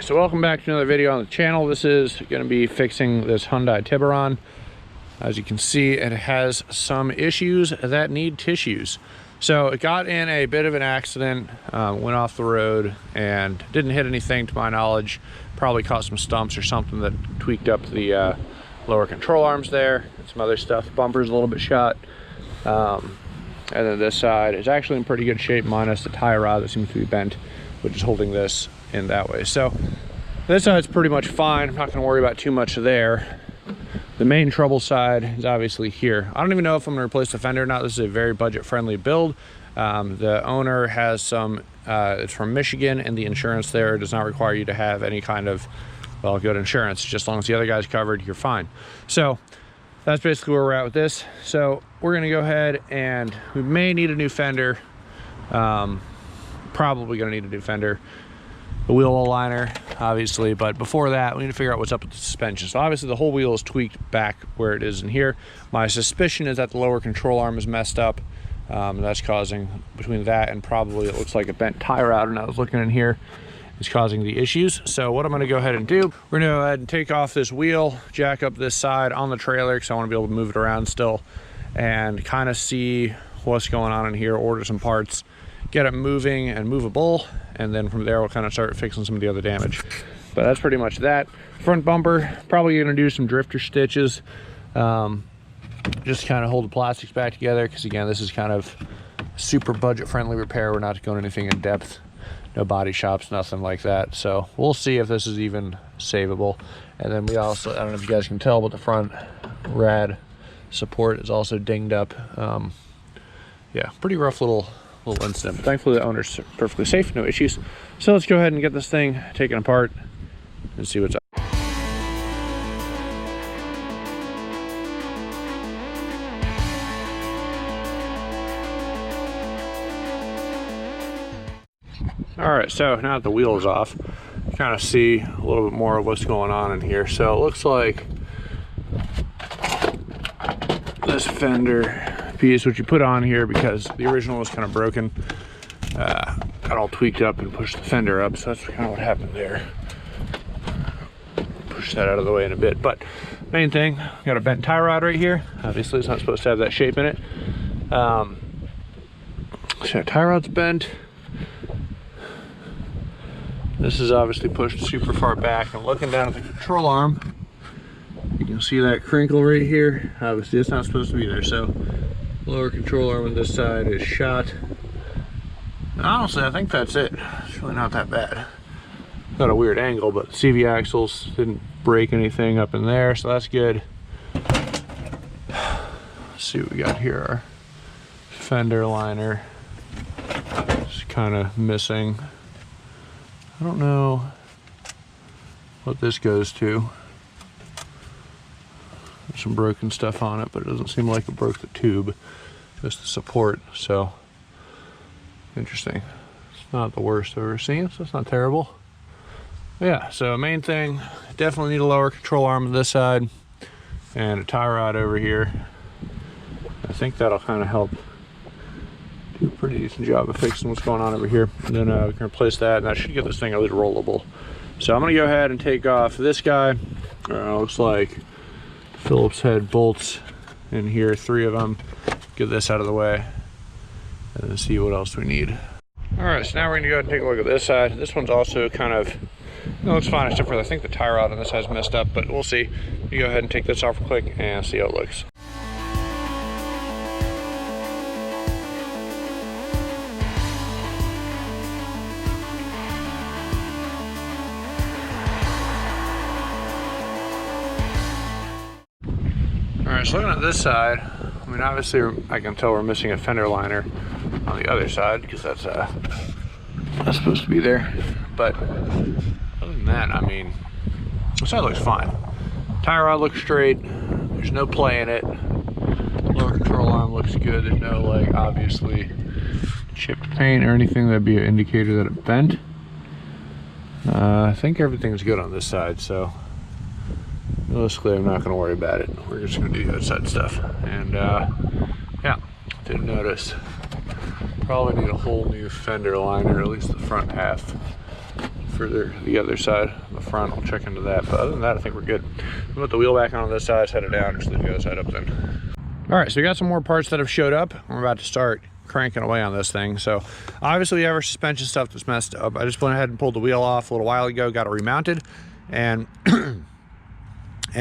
So welcome back to another video on the channel. This is going to be fixing this Hyundai Tiberon. As you can see, it has some issues that need tissues. So it got in a bit of an accident, went off the road and didn't hit anything to my knowledge. Probably caught some stumps or something that tweaked up the lower control arms there and some other stuff. Bumper's a little bit shot. And then this side is actually in pretty good shape, minus the tie rod that seems to be bent, which is holding this in that way. So this side's pretty much fine. I'm not going to worry about too much there. The main trouble side is obviously here. I don't even know if I'm going to replace the fender or not. This is a very budget friendly build. The owner has some, it's from Michigan, and the insurance there does not require you to have any kind of, well, good insurance. Just as long as the other guy's covered, you're fine. So that's basically where we're at with this. So we're going to go ahead and we may need a new fender. Probably going to need a new fender. The wheel aligner, obviously, but before that, we need to figure out what's up with the suspension. So obviously the whole wheel is tweaked back where it is in here. My suspicion is that the lower control arm is messed up. That's causing, between that and probably it looks like a bent tie rod, and I was looking in here, is causing the issues. So what I'm going to go ahead and do, we're going to go ahead and take off this wheel, jack up this side on the trailer because I want to be able to move it around still, and kind of see what's going on in here, order some parts, get it moving and movable, and then from there we'll kind of start fixing some of the other damage. But that's pretty much that. Front bumper, probably going to do some drifter stitches, just kind of hold the plastics back together, because again, this is kind of super budget friendly repair. We're not going anything in depth, no body shops, nothing like that. So we'll see if this is even savable. And then we also, I don't know if you guys can tell, but the front rad support is also dinged up. Yeah, pretty rough little incident, but thankfully the owner's perfectly safe, no issues. So let's go ahead and get this thing taken apart and see what's up. All right, so now that the wheel is off, you kind of see a little bit more of what's going on in here. So it looks like this fender piece, which you put on here because the original was kind of broken, got all tweaked up and pushed the fender up. So that's kind of what happened there. Push that out of the way in a bit. But main thing, got a bent tie rod right here. Obviously it's not supposed to have that shape in it. So tie rod's bent. This is obviously pushed super far back. I'm looking down at the control arm. You can see that crinkle right here. Obviously it's not supposed to be there. So lower control arm on this side is shot. Honestly, I think that's it. It's really not that bad. Got a weird angle, but CV axles didn't break anything up in there, so that's good. Let's see what we got here. Our fender liner is kind of missing. I don't know what this goes to. There's some broken stuff on it, but it doesn't seem like it broke the tube, just the support. So interesting. It's not the worst I've ever seen, so it's not terrible. Yeah, so main thing, definitely need a lower control arm on this side and a tie rod over here. I think that'll kind of help do a pretty decent job of fixing what's going on over here. And then we can replace that, and that should get this thing a little rollable. So I'm gonna go ahead and take off this guy. Looks like Phillips head bolts in here, 3 of them. Get this out of the way and then see what else we need. All right, so now we're gonna go ahead and take a look at this side. This one's also kind of, it looks fine, except for I think the tie rod on this side's messed up, but we'll see. You go ahead and take this off real quick and see how it looks. All right, so looking at this side, I mean, obviously I can tell we're missing a fender liner on the other side because that's supposed to be there. But other than that, I mean, this side looks fine. Tie rod looks straight. There's no play in it. Lower control arm looks good. There's no, like, obviously chipped paint or anything that'd be an indicator that it bent. I think everything's good on this side, so realistically, I'm not going to worry about it. We're just going to do the outside stuff. And yeah, didn't notice. Probably need a whole new fender liner, at least the front half. for the other side, the front. I'll check into that. But other than that, I think we're good. We'll put the wheel back on this side, set it down, just leave the other side up then. All right, so we got some more parts that have showed up. We're about to start cranking away on this thing. So obviously we have our suspension stuff that's messed up. I just went ahead and pulled the wheel off a little while ago, got it remounted, and and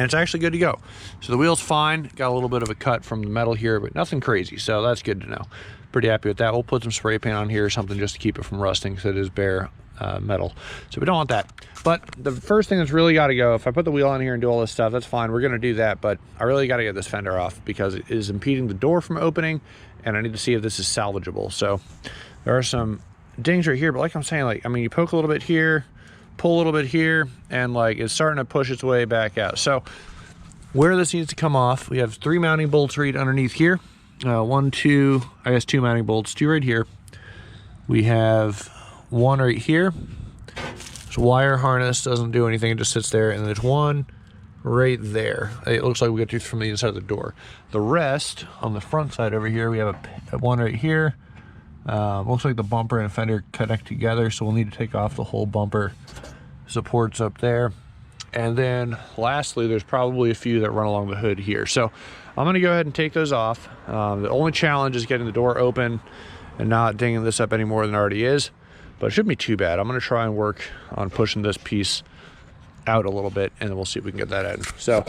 it's actually good to go. So the wheel's fine, got a little bit of a cut from the metal here, but nothing crazy, so that's good to know. Pretty happy with that. We'll put some spray paint on here or something just to keep it from rusting, because it is bare metal, so we don't want that. But the first thing that's really got to go, if I put the wheel on here and do all this stuff, that's fine, we're going to do that, but I really got to get this fender off because it is impeding the door from opening, and I need to see if this is salvageable. So there are some dings right here, but like I'm saying, like, I mean, you poke a little bit here, pull a little bit here, and like it's starting to push its way back out. So where this needs to come off, we have 3 mounting bolts right underneath here. 1, 2, I guess 2 mounting bolts, 2 right here. We have 1 right here. So wire harness doesn't do anything, it just sits there, and there's 1 right there. It looks like we got 2 from the inside of the door. The rest on the front side over here, we have a 1 right here. Looks like the bumper and fender connect together, so we'll need to take off the whole bumper supports up there. And then lastly, there's probably a few that run along the hood here. So I'm gonna go ahead and take those off. The only challenge is getting the door open and not dinging this up any more than it already is, but it shouldn't be too bad. I'm gonna try and work on pushing this piece out a little bit, and then we'll see if we can get that in. So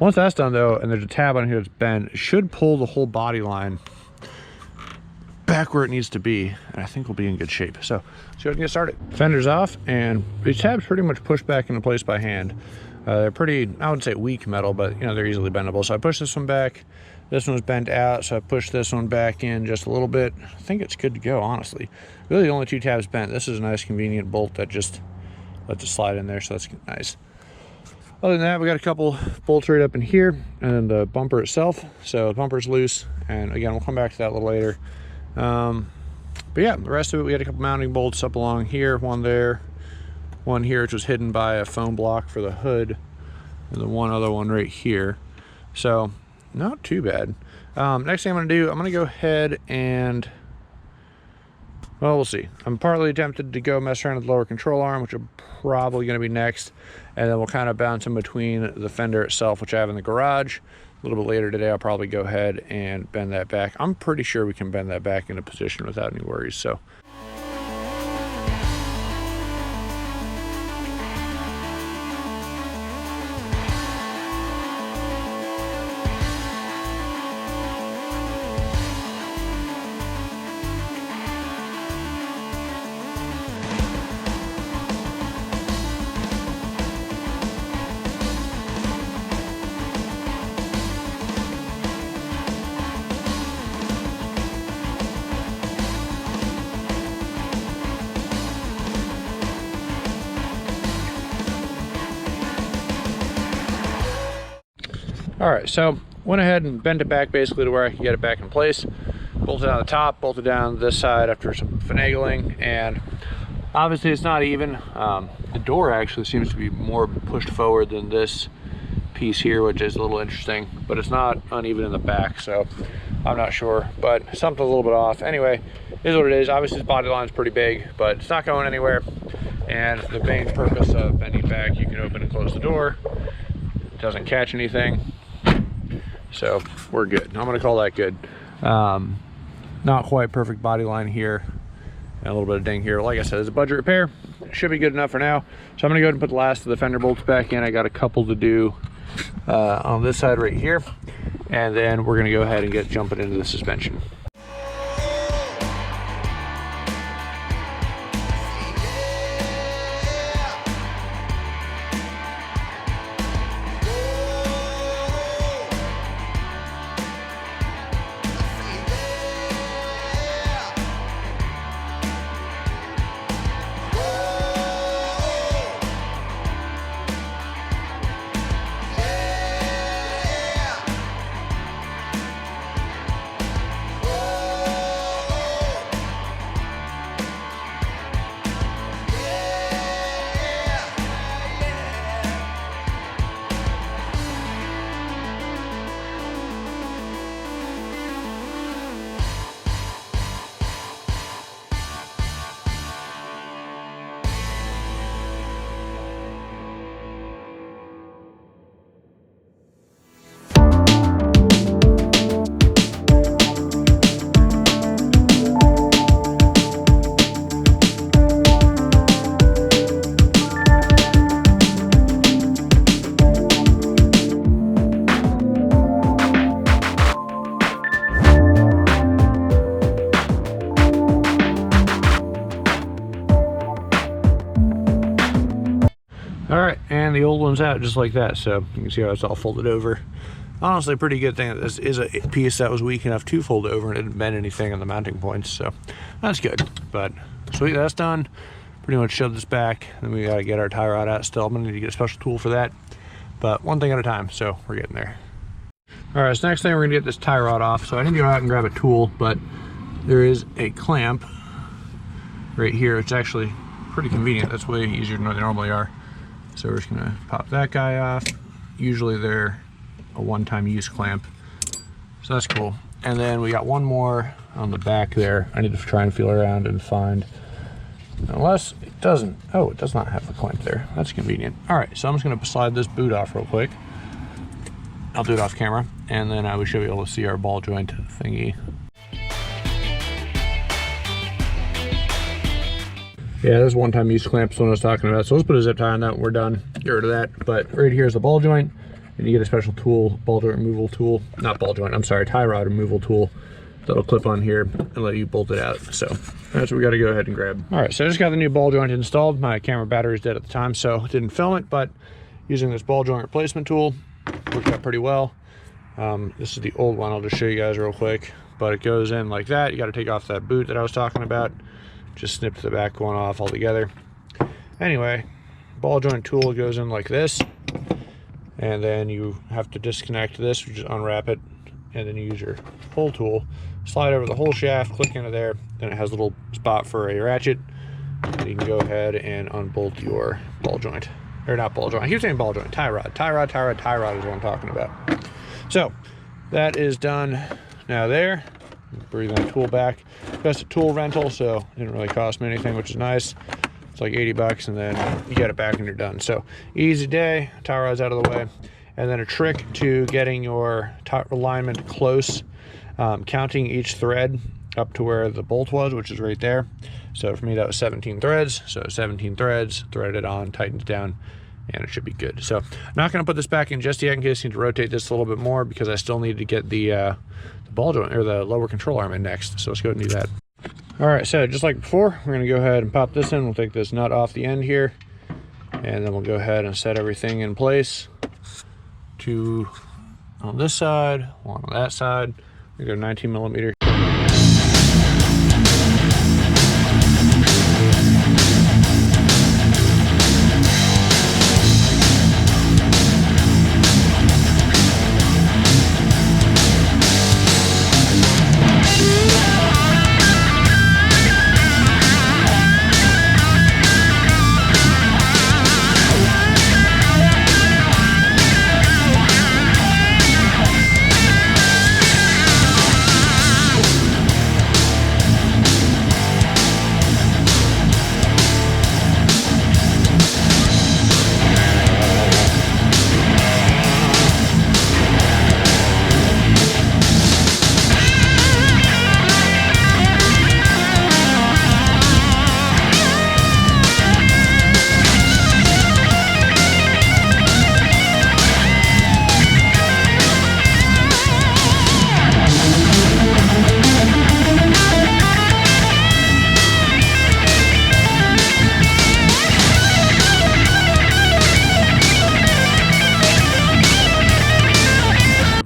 once that's done though, and there's a tab on here that's bent, it should pull the whole body line back where it needs to be, and I think we'll be in good shape. So let's go ahead and get started. Fender's off, and these tabs pretty much push back into place by hand. They're pretty, I wouldn't say weak metal, but you know, they're easily bendable. So I push this one back, this one's bent out, so I push this one back in just a little bit. I think it's good to go, honestly. Really the only 2 tabs bent. This is a nice convenient bolt that just lets it slide in there, so that's nice. Other than that, we got a couple bolts right up in here, and then the bumper itself. So the bumper's loose, and again, we'll come back to that a little later. But yeah, the rest of it, we had a couple mounting bolts up along here, 1 there, 1 here, which was hidden by a foam block for the hood, and then 1 other one right here. So not too bad. Next thing I'm gonna do, I'm gonna go ahead and, well, we'll see. I'm partly tempted to go mess around with the lower control arm, which I'm probably gonna be next, and then we'll kind of bounce in between the fender itself, which I have in the garage. A little bit later today, I'll probably go ahead and bend that back. I'm pretty sure we can bend that back into position without any worries. So all right, so went ahead and bent it back basically to where I can get it back in place. Bolted on the top, bolted down this side after some finagling, and obviously it's not even. The door actually seems to be more pushed forward than this piece here, which is a little interesting, but it's not uneven in the back, so I'm not sure, but something a little bit off. Anyway, it is what it is. Obviously this body line's pretty big, but it's not going anywhere, and the main purpose of bending back, you can open and close the door. It doesn't catch anything. So we're good. I'm gonna call that good. Not quite perfect body line here, and a little bit of ding here. Like I said, it's a budget repair. It should be good enough for now. So I'm gonna go ahead and put the last of the fender bolts back in. I got a couple to do on this side right here, and then we're gonna go ahead and get jumping into the suspension. All right, and the old one's out just like that, so you can see how it's all folded over. Honestly, a pretty good thing that this is a piece that was weak enough to fold over and it didn't bend anything on the mounting points, so that's good. But sweet, that's done. Pretty much shoved this back, and we gotta get our tie rod out still. I'm gonna need to get a special tool for that, but one thing at a time, so we're getting there. All right, so next thing we're gonna get this tie rod off. So I didn't go out and grab a tool, but there is a clamp right here. It's actually pretty convenient. That's way easier than they normally are. So we're just gonna pop that guy off. Usually they're a one-time use clamp, so that's cool. And then we got one more on the back there. I need to try and feel around and find, unless it doesn't. Oh, it does not have the clamp there. That's convenient. All right, so I'm just gonna slide this boot off real quick. I'll do it off camera, and then we should be able to see our ball joint thingy. Yeah, there's one-time use clamps, one I was talking about. So let's put a zip tie on that when we're done. Get rid of that. But right here is the ball joint, and you get a special tool, ball joint removal tool. Not ball joint, I'm sorry, tie rod removal tool that'll clip on here and let you bolt it out. So that's what we got to go ahead and grab. All right, so I just got the new ball joint installed. My camera battery is dead at the time, so I didn't film it, but using this ball joint replacement tool worked out pretty well. This is the old one. I'll just show you guys real quick, but it goes in like that. You got to take off that boot that I was talking about. Just snipped the back one off altogether. Anyway, ball joint tool goes in like this, and then you have to disconnect this. You just unwrap it, and then you use your pull tool, slide over the whole shaft, click into there. Then it has a little spot for a ratchet, and you can go ahead and unbolt your ball joint, or not ball joint. I keep saying ball joint, tie rod. Tie rod is what I'm talking about. So that is done now. There. Bring that tool back. That's a tool rental, so it didn't really cost me anything, which is nice. It's like 80 bucks, and then you get it back and you're done. So easy day, tie rod's out of the way. And then a trick to getting your alignment close, counting each thread up to where the bolt was, which is right there. So for me, that was 17 threads. So 17 threads, thread it on, tighten it down, and it should be good. So I'm not gonna put this back in just yet in case I need to rotate this a little bit more, because I still need to get the ball joint, or the lower control arm, in next. So let's go ahead and do that. All right, so just like before, we're gonna go ahead and pop this in. We'll take this nut off the end here, and then we'll go ahead and set everything in place. Two on this side, one on that side. We go 19 millimeter.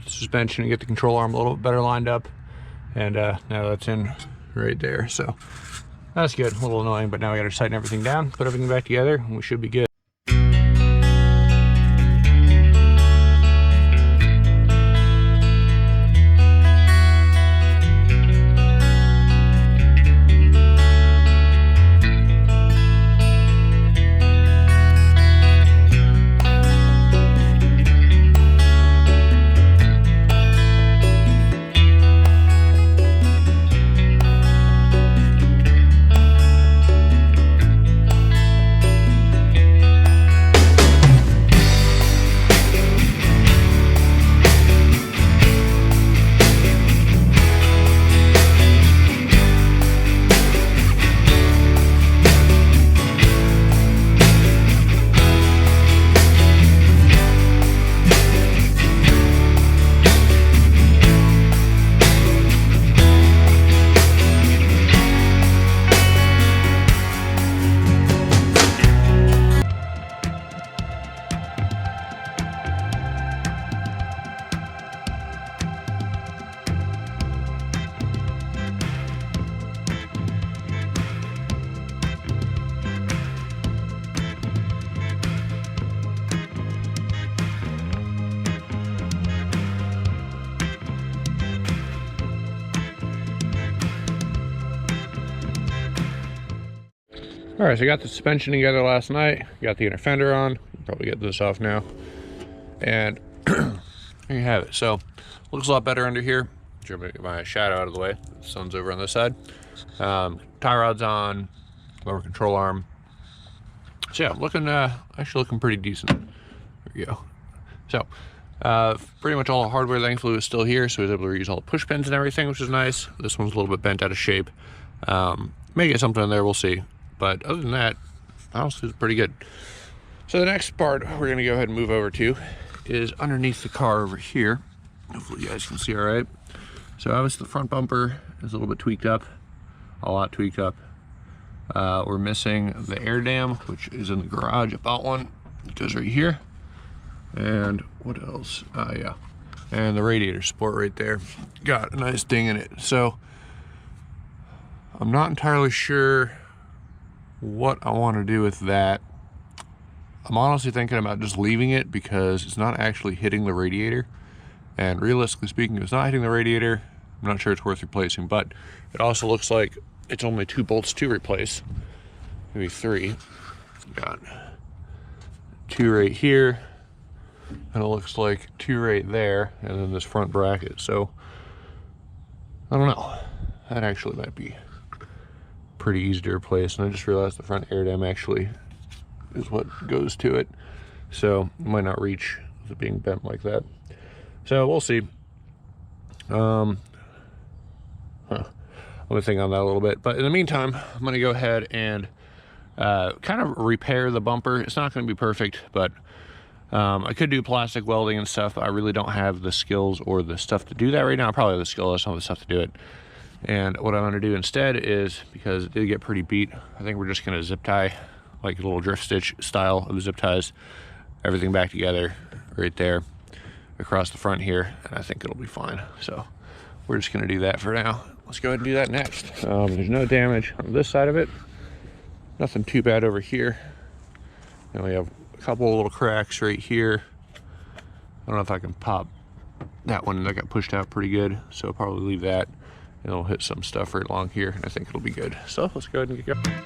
Suspension and get the control arm a little bit better lined up, and now that's in right there, so that's good. A little annoying, but now we got to tighten everything down, put everything back together, and we should be good. All right, so I got the suspension together last night. Got the inner fender on. Probably get this off now. And there you have it. So looks a lot better under here. Trying to get my shadow out of the way. The sun's over on this side. Tie rod's on. Lower control arm. So yeah, looking actually looking pretty decent. There we go. So pretty much all the hardware thankfully was still here, so I was able to reuse all the push pins and everything, which is nice. This one's a little bit bent out of shape. May get something in there, we'll see. But other than that, honestly, it's pretty good. So the next part we're gonna go ahead and move over to is underneath the car over here. Hopefully you guys can see all right. So obviously the front bumper is a little bit tweaked up, a lot tweaked up. We're missing the air dam, which is in the garage. I bought one. It goes right here. And what else? Yeah. And the radiator support right there. Got a nice ding in it. So I'm not entirely sure what I want to do with that. I'm honestly thinking about just leaving it because it's not actually hitting the radiator. And realistically speaking, if it's not hitting the radiator, I'm not sure it's worth replacing. But it also looks like it's only 2 bolts to replace. Maybe 3. Got 2 right here. And it looks like 2 right there. And then this front bracket. So, I don't know. That actually might be pretty easy to replace. And I just realized the front air dam actually is what goes to it. So it might not reach with it being bent like that. So we'll see. I'm gonna think on that a little bit. But in the meantime, I'm gonna go ahead and kind of repair the bumper. It's not gonna be perfect, but I could do plastic welding and stuff. But I really don't have the skills or the stuff to do that right now. I probably have the skill, I just don't have the stuff to do it. And what I'm gonna do instead is, because it did get pretty beat, I think we're just gonna zip tie, like a little drift stitch style of zip ties, everything back together right there across the front here, and I think it'll be fine. So we're just gonna do that for now. Let's go ahead and do that next. There's no damage on this side of it. Nothing too bad over here. And we have a couple of little cracks right here. I don't know if I can pop that one. That got pushed out pretty good, so I'll probably leave that. And it'll hit some stuff right along here, and I think it'll be good. So let's go ahead and get going.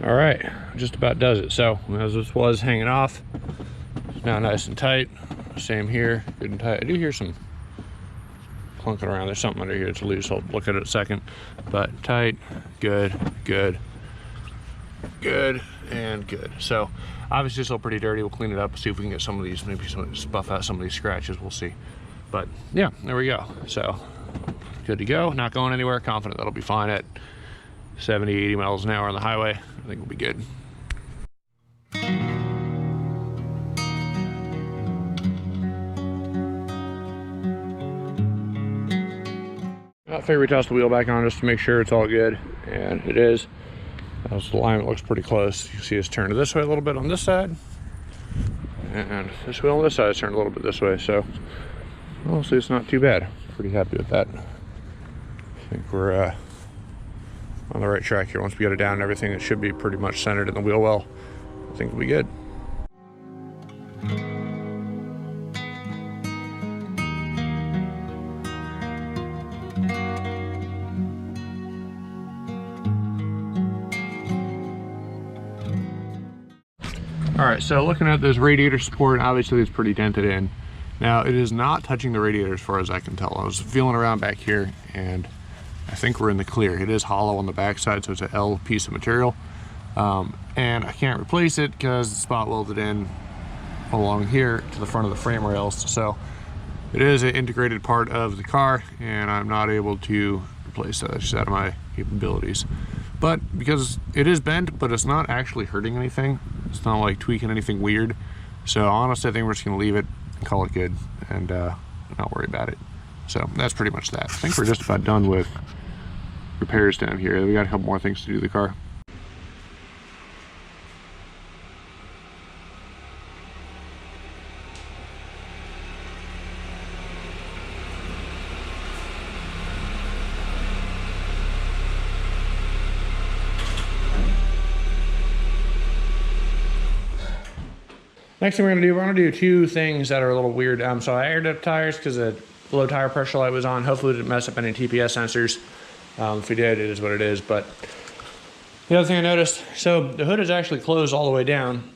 All right, just about does it. So as this was hanging off, it's now nice and tight. Same here, good and tight. I do hear some clunking around. There's something under here that's loose. I'll look at it in a second. But tight, good, good, good, and good. So obviously it's still pretty dirty. We'll clean it up, see if we can get some of these, maybe just buff out some of these scratches. We'll see. But yeah, there we go. So good to go. Not going anywhere. Confident that'll be fine at 70, 80 miles an hour on the highway. I think we'll be good. I figured we toss the wheel back on just to make sure it's all good, and it is. The alignment looks pretty close. You can see it's turned this way a little bit on this side, and this wheel on this side is turned a little bit this way. So honestly, it's not too bad. Pretty happy with that. I think we're on the right track here. Once we get it down and everything, it should be pretty much centered in the wheel well. I think we'll be good. All right, so looking at this radiator support, obviously it's pretty dented in. Now it is not touching the radiator as far as I can tell. I was feeling around back here and I think we're in the clear. It is hollow on the backside, so it's an L piece of material. And I can't replace it because it's spot welded in along here to the front of the frame rails. So it is an integrated part of the car and I'm not able to replace that. It's just out of my capabilities. But because it is bent, but it's not actually hurting anything. It's not like tweaking anything weird. So honestly, I think we're just gonna leave it and call it good and not worry about it. So that's pretty much that. I think we're just about done with repairs down here. We got a couple more things to do to the car. Next thing we're gonna do two things that are a little weird. So I aired up tires because the low tire pressure light was on. Hopefully it didn't mess up any TPS sensors. If we did, it is what it is. But the other thing I noticed, so the hood is actually closed all the way down,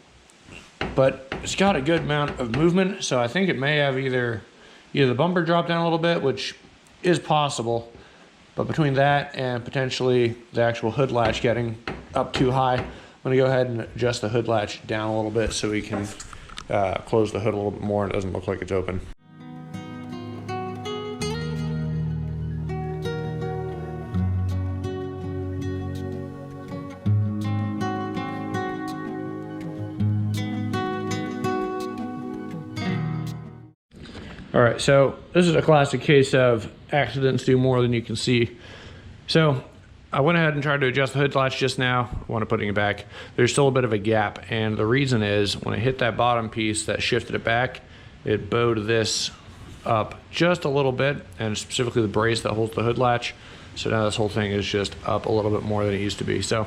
but it's got a good amount of movement. So I think it may have either the bumper dropped down a little bit, which is possible, but between that and potentially the actual hood latch getting up too high, I'm gonna go ahead and adjust the hood latch down a little bit so we can close the hood a little bit more and it doesn't look like it's open. All right, so this is a classic case of accidents do more than you can see. So I went ahead and tried to adjust the hood latch just now. I want to put it back. There's still a bit of a gap, and the reason is when I hit that bottom piece that shifted it back, it bowed this up just a little bit, and specifically the brace that holds the hood latch. So now this whole thing is just up a little bit more than it used to be. So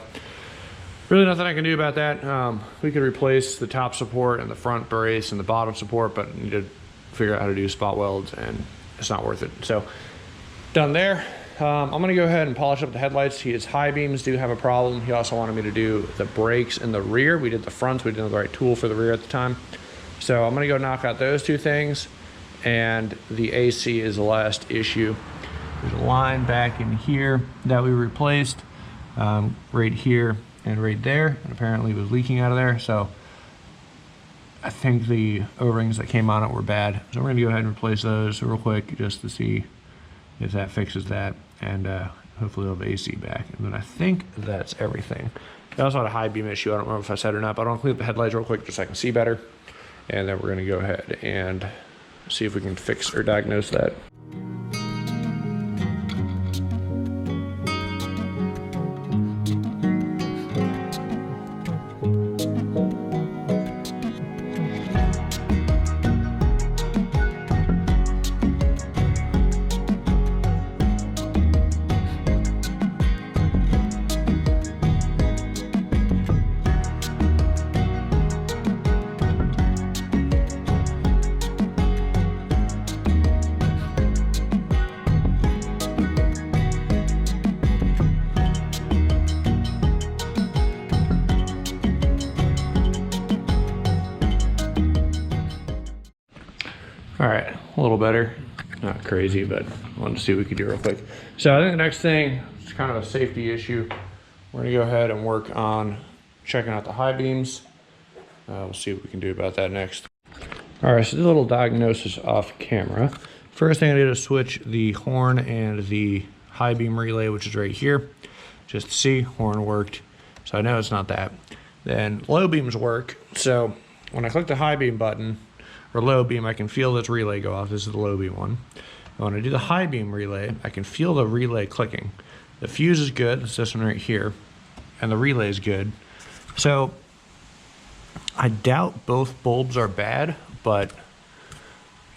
really nothing I can do about that. We could replace the top support and the front brace and the bottom support, but I need to figure out how to do spot welds, and it's not worth it. So done there. I'm gonna go ahead and polish up the headlights. His high beams do have a problem. He also wanted me to do the brakes in the rear. We did the fronts, we didn't have the right tool for the rear at the time. So I'm gonna go knock out those two things, and the AC is the last issue. There's a line back in here that we replaced, right here and right there, and apparently it was leaking out of there. So I think the O-rings that came on it were bad. So we're gonna go ahead and replace those real quick just to see if that fixes that, and hopefully we'll have AC back. And then I think that's everything. I also had a high beam issue. I don't remember if I said it or not, but I want to clean up the headlights real quick just so I can see better. And then we're gonna go ahead and see if we can fix or diagnose that. All right, a little better. Not crazy, but I wanted to see what we could do real quick. So I think the next thing is kind of a safety issue. We're gonna go ahead and work on checking out the high beams. We'll see what we can do about that next. All right, so this little diagnosis off camera. First thing I did is switch the horn and the high beam relay, which is right here, just to see horn worked. So I know it's not that. Then low beams work. So when I click the high beam button or low beam, I can feel this relay go off. This is the low beam one. And when I do the high beam relay, I can feel the relay clicking. The fuse is good, it's this one right here, and the relay is good. So I doubt both bulbs are bad, but I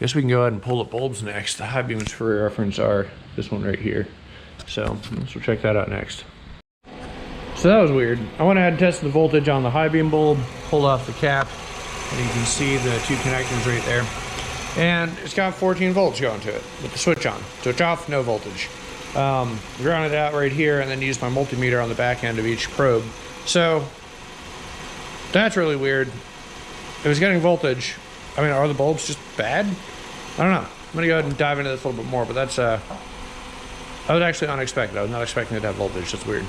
guess we can go ahead and pull the bulbs next. The high beams for reference are this one right here. So let's check that out next. So that was weird. I went ahead and tested the voltage on the high beam bulb, pulled off the cap, and you can see the two connectors right there. And it's got 14 volts going to it with the switch on. Switch off, no voltage. Grounded it out right here and then used my multimeter on the back end of each probe. So that's really weird. It was getting voltage. I mean, are the bulbs just bad? I don't know. I'm gonna go ahead and dive into this a little bit more, but that's that was actually unexpected. I was not expecting it to have voltage. That's weird.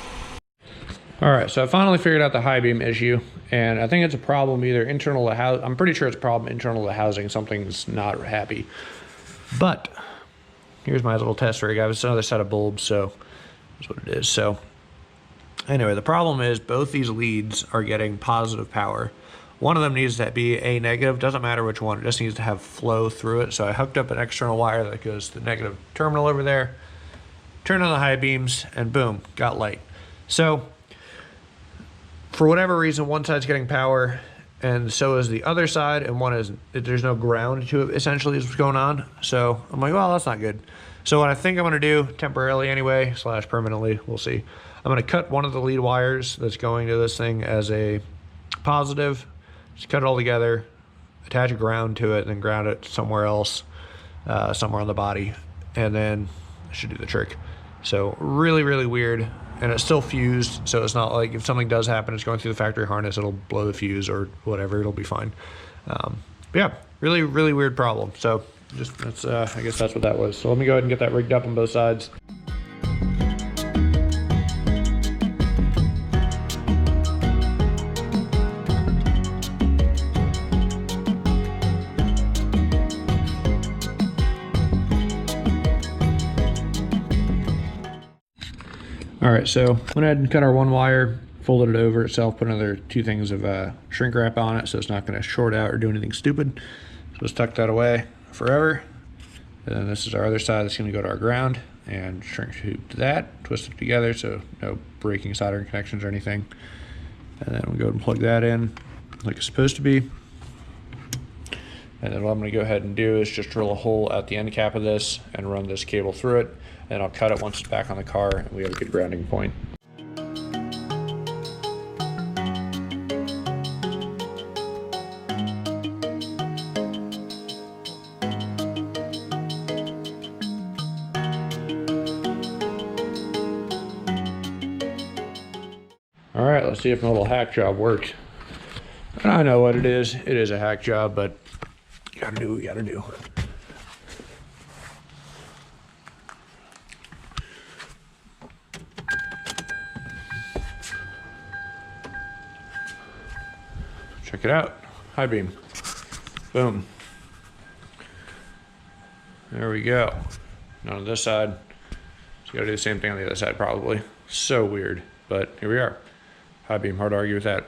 All right, so I finally figured out the high beam issue, and I think it's a problem either internal to housing. I'm pretty sure it's a problem internal to housing. Something's not happy. But here's my little test rig. I have another set of bulbs, so that's what it is. So anyway, the problem is both these leads are getting positive power. One of them needs to be a negative. Doesn't matter which one. It just needs to have flow through it. So I hooked up an external wire that goes to the negative terminal over there, turned on the high beams, and boom, got light. So for whatever reason, one side's getting power and so is the other side, and one is, there's no ground to it, essentially, is what's going on. So I'm like, well, that's not good. So what I think I'm gonna do, temporarily anyway, / permanently, we'll see. I'm gonna cut one of the lead wires that's going to this thing as a positive, just cut it all together, attach a ground to it, and then ground it somewhere else, somewhere on the body, and then I should do the trick. So really, really weird. And it's still fused, so it's not like if something does happen, it's going through the factory harness, it'll blow the fuse or whatever, it'll be fine. But yeah, really, really weird problem. So just that's, I guess that's what that was. So let me go ahead and get that rigged up on both sides. All right, so went ahead and cut our one wire, folded it over itself, put another 2 things of shrink wrap on it so it's not gonna short out or do anything stupid. So let's tuck that away forever. And then this is our other side that's gonna go to our ground, and shrink tube to that, twist it together so no breaking soldering connections or anything. And then we'll go ahead and plug that in like it's supposed to be. And then what I'm gonna go ahead and do is just drill a hole at the end cap of this and run this cable through it. And I'll cut it once it's back on the car and we have a good grounding point. All right, let's see if my little hack job works. And I know what it is. It is a hack job, but you gotta do what you gotta do. Check it out, high beam, boom. There we go. Now on this side, so you gotta do the same thing on the other side probably. So weird, but here we are. High beam, hard to argue with that.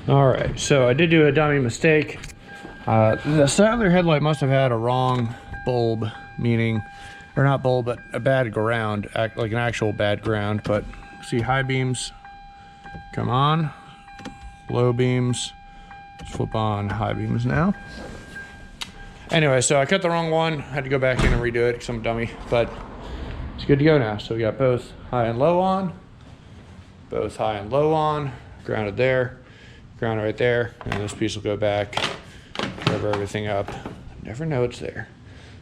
All right, so I did do a dummy mistake. The Saddler headlight must have had a wrong bulb, meaning, or not bulb, but a bad ground, like an actual bad ground. But see, high beams come on, low beams, let's flip on high beams now. Anyway, so I cut the wrong one, had to go back in and redo it because I'm a dummy, but it's good to go now. So we got both high and low on, both high and low on, grounded there, grounded right there, and this piece will go back, cover everything up, never know it's there.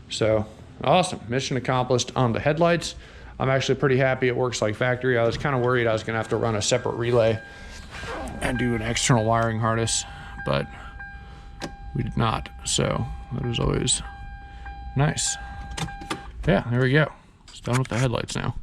So awesome, mission accomplished on the headlights. I'm actually pretty happy it works like factory. I was kind of worried I was gonna have to run a separate relay and do an external wiring harness, but we did not, so that was always nice. Yeah, there we go. It's done with the headlights now.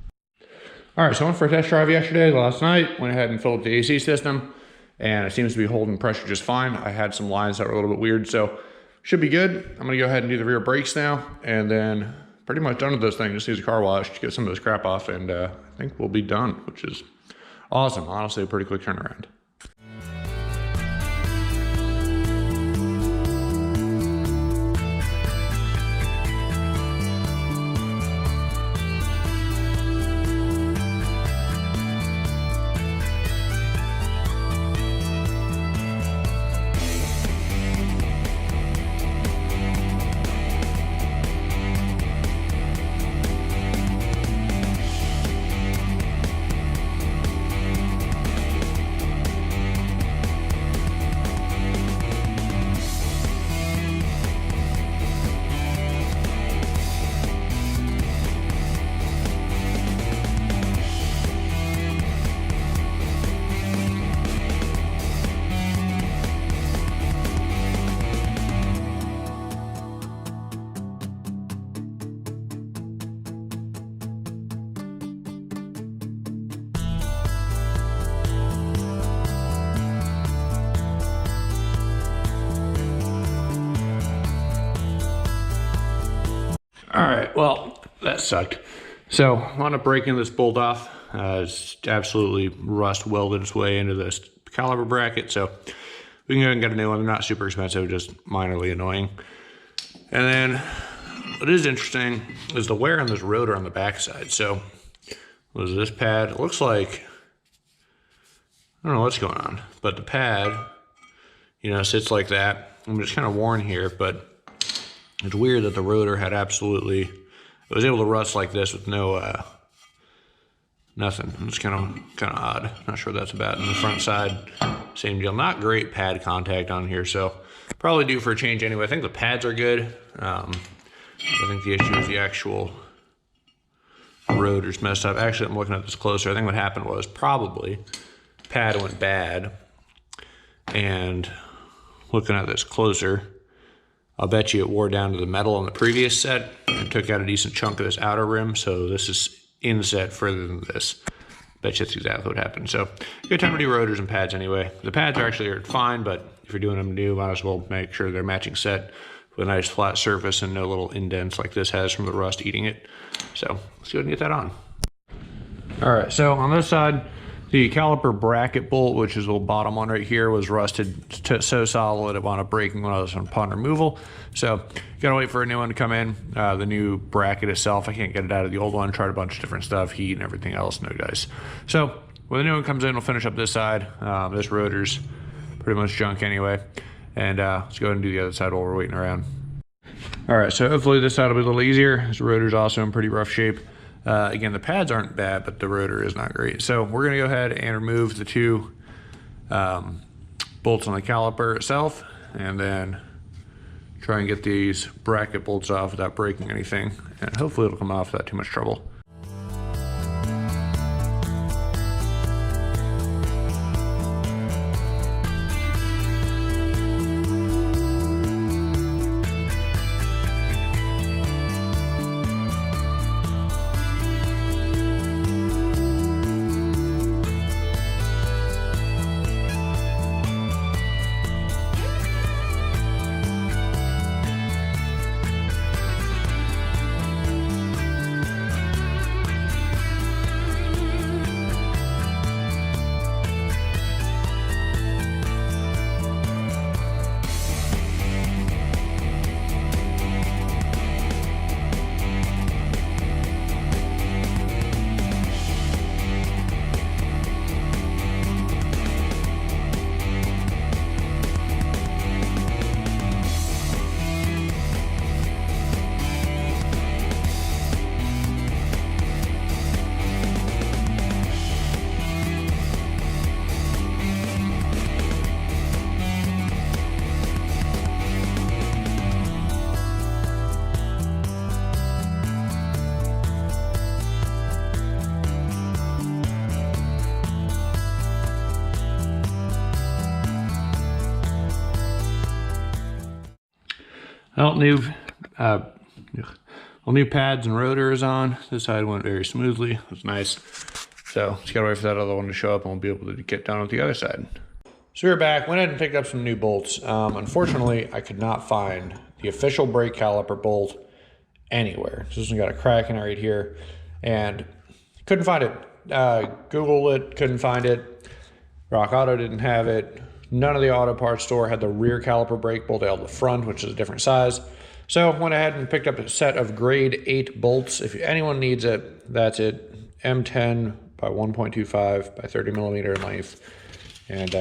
All right, so I went for a test drive yesterday, last night, went ahead and filled up the AC system, and it seems to be holding pressure just fine. I had some lines that were a little bit weird, so should be good. I'm gonna go ahead and do the rear brakes now, and then pretty much done with those things. Just use a car wash to get some of this crap off, and I think we'll be done, which is awesome. Honestly, a pretty quick turnaround. All right, well, that sucked. So I wound up breaking this bolt off. It's absolutely rust welded its way into this caliper bracket, so we can go and get a new one. They're not super expensive, just minorly annoying. And then what is interesting is the wear on this rotor on the backside. So was this pad? It looks like, I don't know what's going on, but the pad, you know, sits like that. I'm just kind of worn here, but it's weird that the rotor had absolutely, it was able to rust like this with no, nothing. It's kind of odd. Not sure what that's about. And the front side, same deal. Not great pad contact on here, so probably due for a change anyway. I think the pads are good. I think the issue is the actual rotor's messed up. Actually, I'm looking at this closer. I think what happened was probably pad went bad, and looking at this closer, I'll bet you it wore down to the metal on the previous set and took out a decent chunk of this outer rim, so this is inset further than this. Bet you that's exactly what happened. So good time to do rotors and pads anyway. The pads are actually fine, but if you're doing them new, might as well make sure they're matching set with a nice flat surface and no little indents like this has from the rust eating it. So let's go ahead and get that on. All right, so on this side, the caliper bracket bolt, which is the little bottom one right here, was rusted so solid it wound up breaking when I was upon removal. So gotta wait for a new one to come in. The new bracket itself, I can't get it out of the old one. Tried a bunch of different stuff, heat and everything else, no dice. So when the new one comes in, we'll finish up this side. This rotor's pretty much junk anyway. And let's go ahead and do the other side while we're waiting around. All right, so hopefully this side will be a little easier. This rotor's also in pretty rough shape. Again, the pads aren't bad, but the rotor is not great. So we're gonna go ahead and remove the two bolts on the caliper itself, and then try and get these bracket bolts off without breaking anything. And hopefully it'll come off without too much trouble. Well, new pads and rotors on. This side went very smoothly. It was nice. So just gotta wait for that other one to show up and we'll be able to get down with the other side. So we're back, went ahead and picked up some new bolts. Unfortunately, I could not find the official brake caliper bolt anywhere. So this one got a crack in it right here and couldn't find it. Googled it, couldn't find it. Rock Auto didn't have it. None of the auto parts store had the rear caliper brake bolt. They had the front, which is a different size. So went ahead and picked up a set of grade 8 bolts. If anyone needs it, that's it. M10 by 1.25 by 30 millimeter in length. And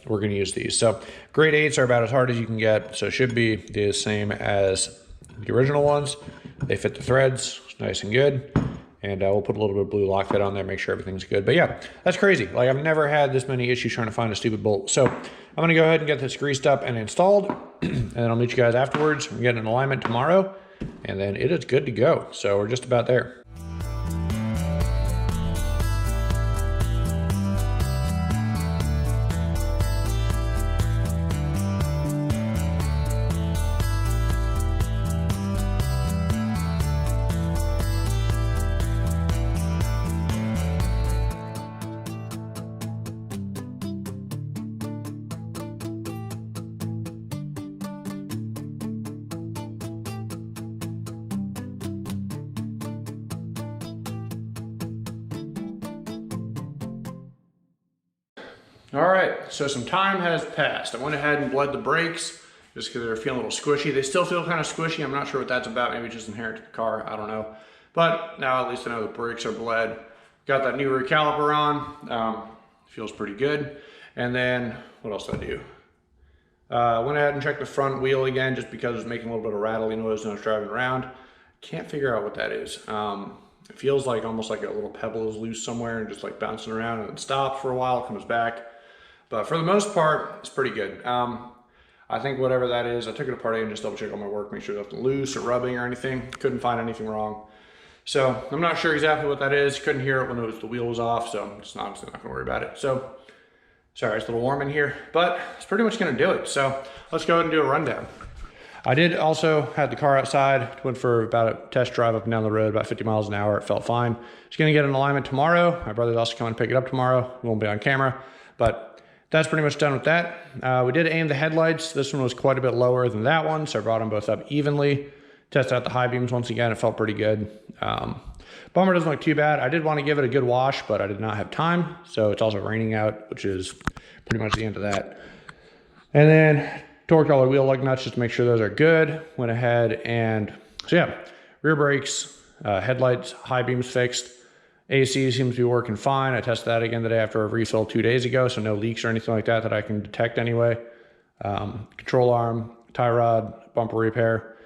we're gonna use these. So grade 8s are about as hard as you can get. So it should be the same as the original ones. They fit the threads, it's nice and good. And we'll put a little bit of blue lock fit on there, make sure everything's good. But yeah, that's crazy. Like I've never had this many issues trying to find a stupid bolt. So I'm gonna go ahead and get this greased up and installed. And then I'll meet you guys afterwards. We're getting an alignment tomorrow and then it is good to go. So we're just about there. All right, so some time has passed. I went ahead and bled the brakes just because they're feeling a little squishy. They still feel kind of squishy. I'm not sure what that's about. Maybe just inherent to the car. I don't know. But now at least I know the brakes are bled. Got that new rear caliper on. Feels pretty good. And then what else did I do? Went ahead and checked the front wheel again just because it was making a little bit of rattling noise when I was driving around. Can't figure out what that is. It feels like almost like a little pebble is loose somewhere and just like bouncing around and it stops for a while, comes back. But for the most part, it's pretty good. I think whatever that is, I took it apart and just double check all my work, make sure there's nothing loose or rubbing or anything. Couldn't find anything wrong. So I'm not sure exactly what that is. Couldn't hear it when the wheel was off, so I'm just honestly not gonna worry about it. So, sorry, it's a little warm in here, but it's pretty much gonna do it. So let's go ahead and do a rundown. I did also have the car outside, went for about a test drive up and down the road, about 50 miles an hour. It felt fine. Just gonna get an alignment tomorrow. My brother's also coming to pick it up tomorrow. We won't be on camera, but that's pretty much done with that. We did aim the headlights. This one was quite a bit lower than that one, so I brought them both up evenly. Tested out the high beams once again, it felt pretty good. Bumper doesn't look too bad. I did want to give it a good wash, but I did not have time. So it's also raining out, which is pretty much the end of that. And then torque all the wheel lug nuts just to make sure those are good. Went ahead and, so yeah, rear brakes, headlights, high beams fixed. AC seems to be working fine. I tested that again today after a refill 2 days ago, so no leaks or anything like that I can detect anyway. Control arm, tie rod, bumper repair,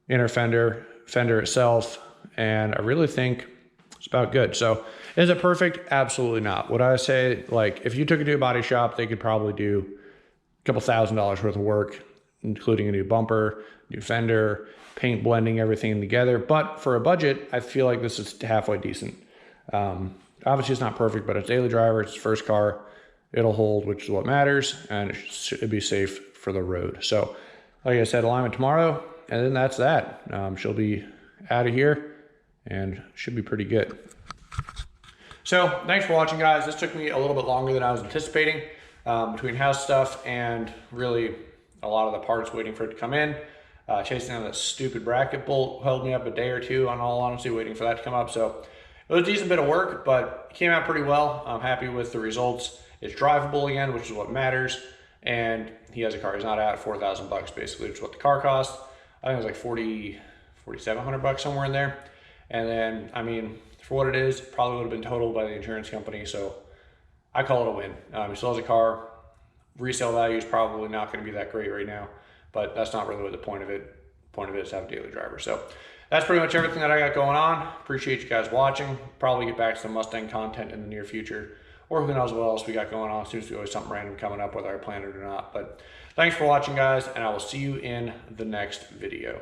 inner fender, fender itself, and I really think it's about good. So is it perfect? Absolutely not. Would I say, like, if you took it to a body shop, they could probably do a couple $1,000s worth of work, including a new bumper, new fender, paint blending, everything together. But for a budget, I feel like this is halfway decent. Obviously it's not perfect, but it's daily driver, it's first car, it'll hold, which is what matters, and it should be safe for the road. So like I said, alignment tomorrow, and then that's that. She'll be out of here and should be pretty good. So thanks for watching, guys. This took me a little bit longer than I was anticipating, between house stuff and really a lot of the parts waiting for it to come in. Chasing down that stupid bracket bolt held me up a day or two, on all honesty, waiting for that to come up. So it was a decent bit of work, but it came out pretty well. I'm happy with the results. It's drivable again, which is what matters. And he has a car. He's not out 4,000 bucks basically, which is what the car cost. I think it was like 4,700 bucks somewhere in there. And then, I mean, for what it is, probably would have been totaled by the insurance company. So I call it a win. He still has a car. Resale value is probably not going to be that great right now, but that's not really what the point of it. The point of it is to have a daily driver. So that's pretty much everything that I got going on. Appreciate you guys watching. Probably get back to some Mustang content in the near future, or who knows what else we got going on. Seems to be always something random coming up, whether I plan it or not. But thanks for watching, guys, and I will see you in the next video.